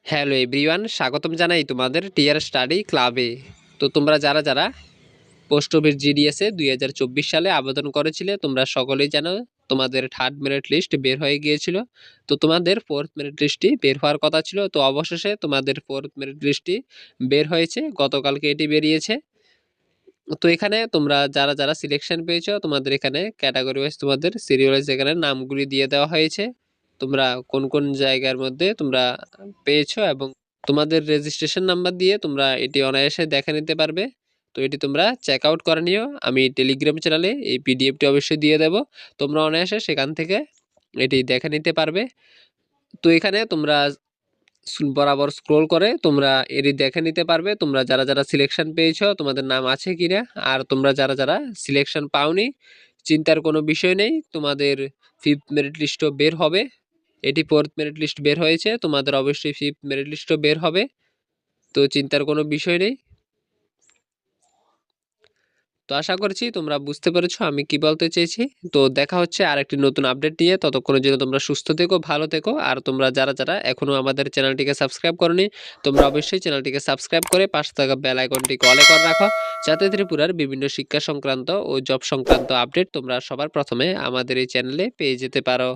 Hello everyone, স্বাগতম জানাই তোমাদের টিয়ার স্টাডি ক্লাবে। তো তোমরা যারা যারা পোস্ট অফিস জিডিএসে 2024 সালে আবেদন করেছিলে, তোমরা সকলেই জানো তোমাদের থার্ড মেরিট লিস্ট বের হয়ে গিয়েছিল। তো তোমাদের ফোর্থ মেরিট লিস্টটি বের হওয়ার কথা ছিল। তো অবশেষে তোমাদের ফোর্থ মেরিট লিস্টটি বের হয়েছে, গতকালকে এটি বেরিয়েছে। তো এখানে তোমরা যারা যারা সিলেকশন পেয়েছো, তোমাদের এখানে ক্যাটাগরি ওয়াইজ তোমাদের সিরিয়াল ওয়াইজ এখানে নামগুলি দিয়ে দেওয়া হয়েছে। তোমরা কোন কোন জায়গার মধ্যে তোমরা পেয়েছো এবং তোমাদের রেজিস্ট্রেশন নাম্বার দিয়ে তোমরা এটি অনায়াসে দেখে নিতে পারবে। তো এটি তোমরা চেক আউট করে নিও। আমি টেলিগ্রাম চ্যানেলে এই পিডিএফটি অবশ্যই দিয়ে দেব, তোমরা অনায়াসে সেখান থেকে এটি দেখে নিতে পারবে। তো এখানে তোমরা বরাবর স্ক্রোল করে তোমরা এটি দেখে নিতে পারবে তোমরা যারা যারা সিলেকশন পেয়েছো তোমাদের নাম আছে কিনা। আর তোমরা যারা যারা সিলেকশন পাওনি, চিন্তার কোনো বিষয় নেই, তোমাদের ফিফথ মেরিট লিস্টও বের হবে। এটি ফোর্থ মেরিট লিস্ট বের হয়েছে, তোমাদের অবশ্যই ফিফথ মেরিট লিস্টও বের হবে। তো চিন্তার কোনো বিষয় নেই। তো আশা করছি তোমরা বুঝতে পেরেছো আমি কি বলতে চেয়েছি। তো দেখা হচ্ছে আরেকটি নতুন আপডেট নিয়ে, ততক্ষণের জন্য তোমরা সুস্থ থেকো, ভালো থেকো। আর তোমরা যারা যারা এখনও আমাদের চ্যানেলটিকে সাবস্ক্রাইব করনি, তোমরা অবশ্যই চ্যানেলটিকে সাবস্ক্রাইব করে পাশে থাকা বেল আইকনটিকে অলে করে রাখো, যাতে ত্রিপুরার বিভিন্ন শিক্ষা সংক্রান্ত ও জব সংক্রান্ত আপডেট তোমরা সবার প্রথমে আমাদের এই চ্যানেলে পেয়ে যেতে পারো।